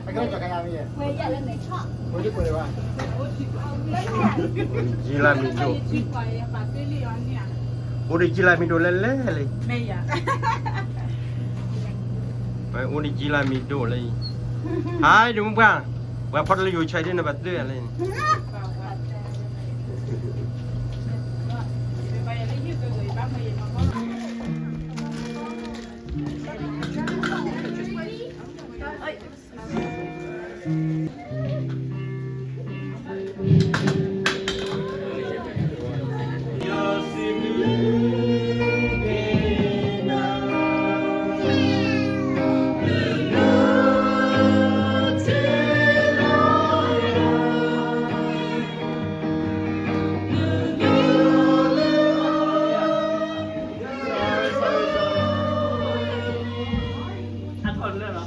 Agora joga a minha. Quay ra lên này chọ. Vou depois levar. Gilamido. Udah gilamido leleเลย Mày à? ไปอุนิจิรามิโดเลยหายดูมั้งป่ะว่าพอเราอยู่ใช้ได้นะบัดเดืออะไร Mày lấy như người bác mày mà có. Ăn thuần luôn hả?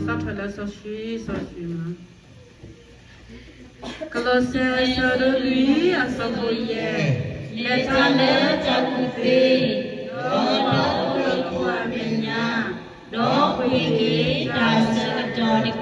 sao thôi là sao suy mà Colossiens sur le lui à sa foyer l'éternel t'a coupé dans le quoi menya dans qui ta sa donne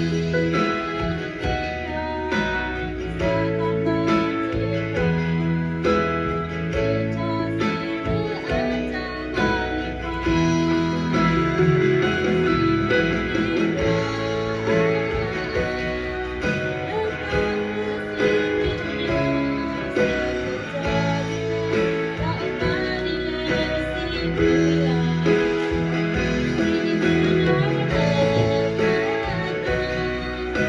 Hãy subscribe cho kênh Ghiền Mì Gõ để không bỏ lỡ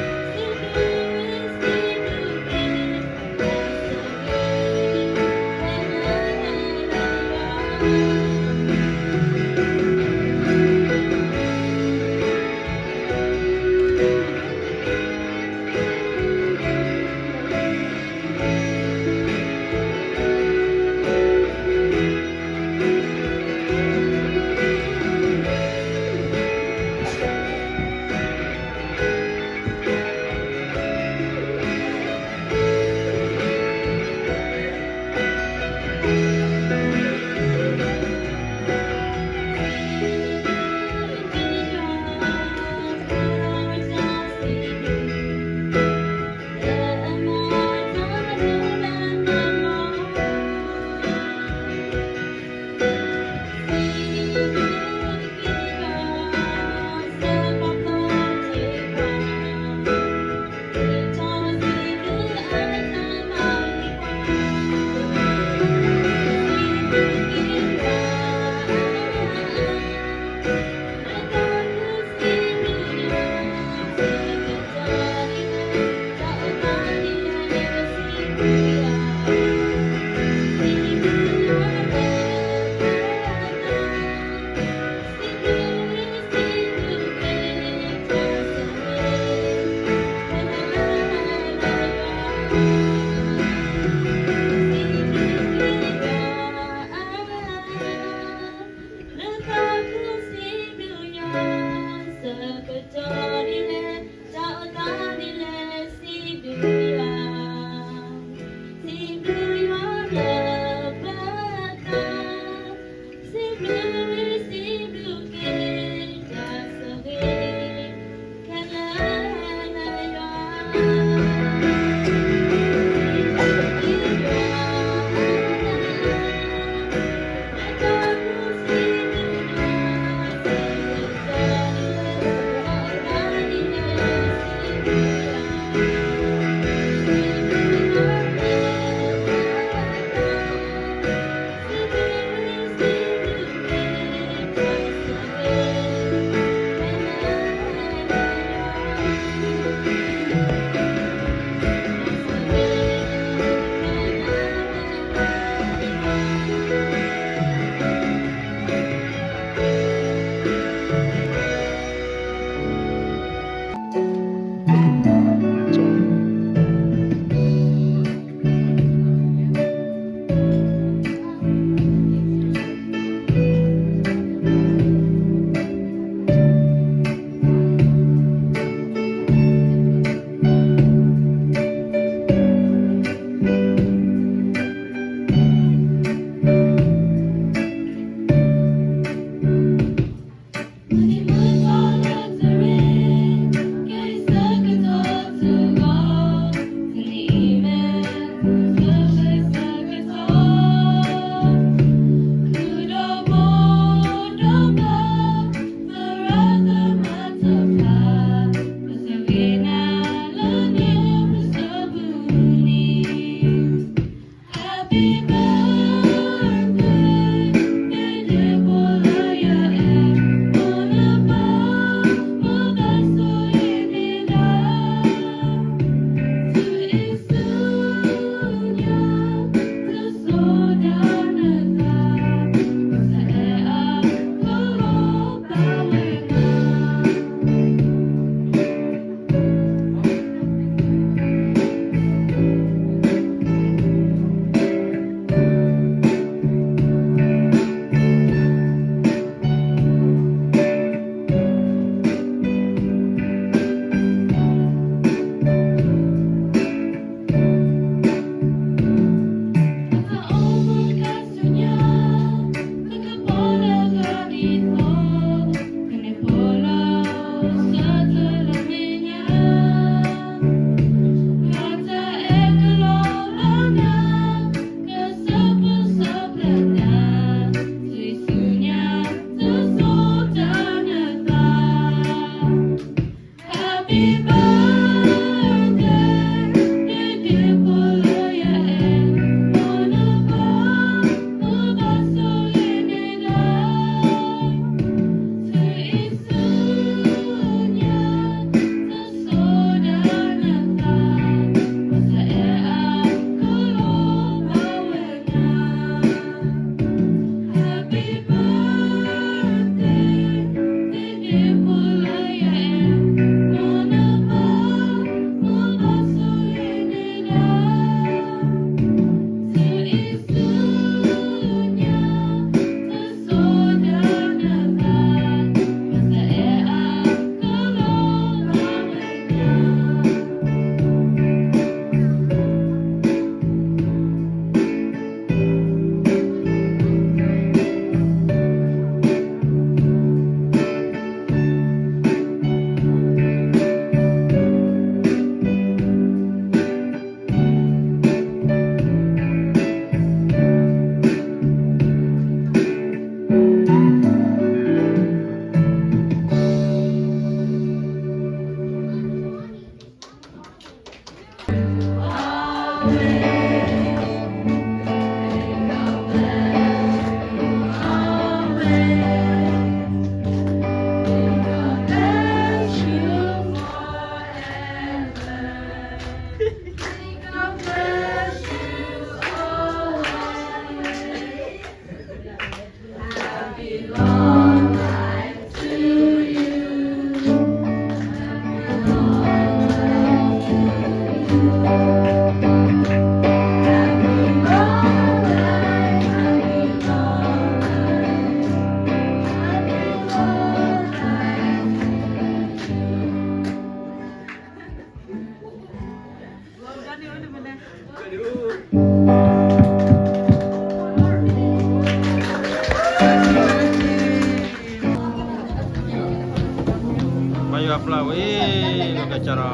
Bayu apa weh, lu cara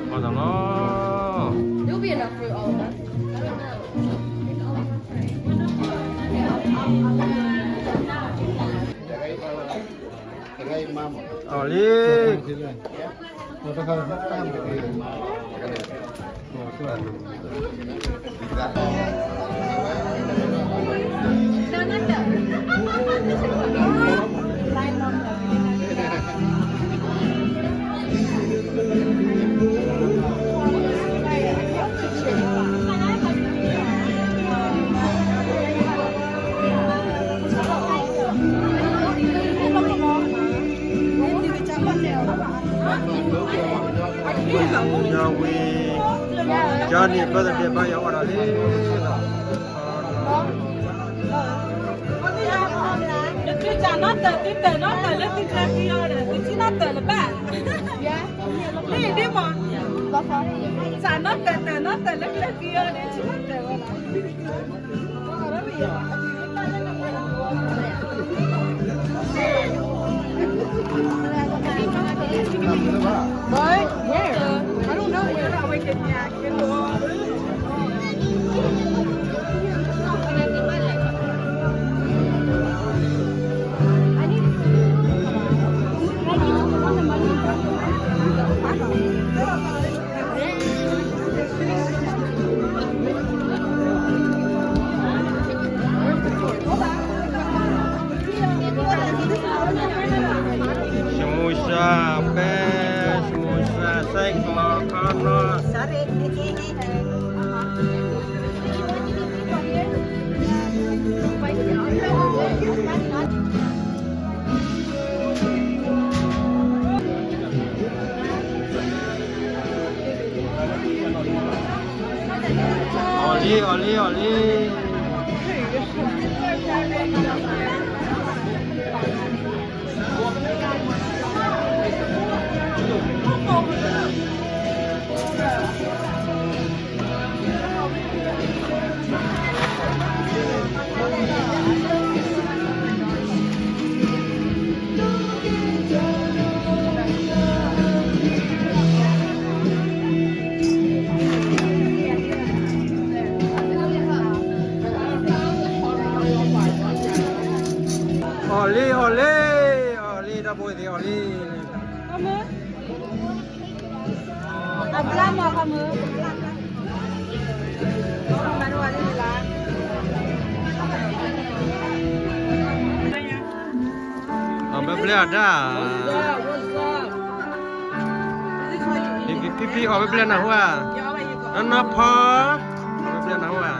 mana lo? There'll be enough for all of us. Oli. Jawi, Johnny birthday bayu orang ni. Cứ chả nó tờ lên thì ra kia rồi, thì chỉ nó tờ là ba. Đi đi mà. Chả nó tờ lên là kia rồi, chỉ nó tờ là. What? Where? I don't know where. Semusa, semusa, saya makan. Oli. Oli dah boleh dia Oli. Kamu? Abla mau kamu? Baru ada bilang. Ambil beli ada. Pipi ambil beli nak hua. Anak apa? Ambil beli nak hua.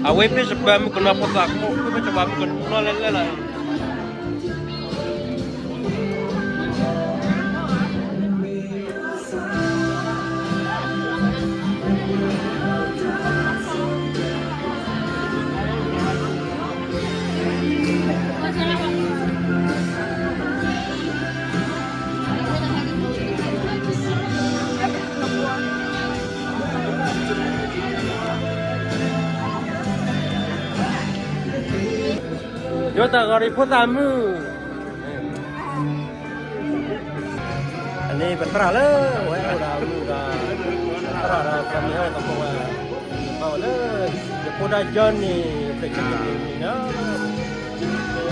Awai pe sebab kena potak mo pe macam apa kena lele lah. Yo tak gari potamu. Ini bentar lah, wah udah bentar lah kami ada kampung lah. Bawa lah, dia poda John ni, sekitar ini na.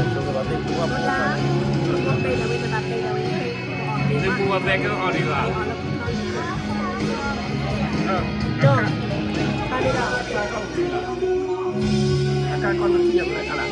Yang tu kalau dia buat apa? Dia buat beg orang ni lah. John, kali dah. Akan kau nak siap lah, kalah.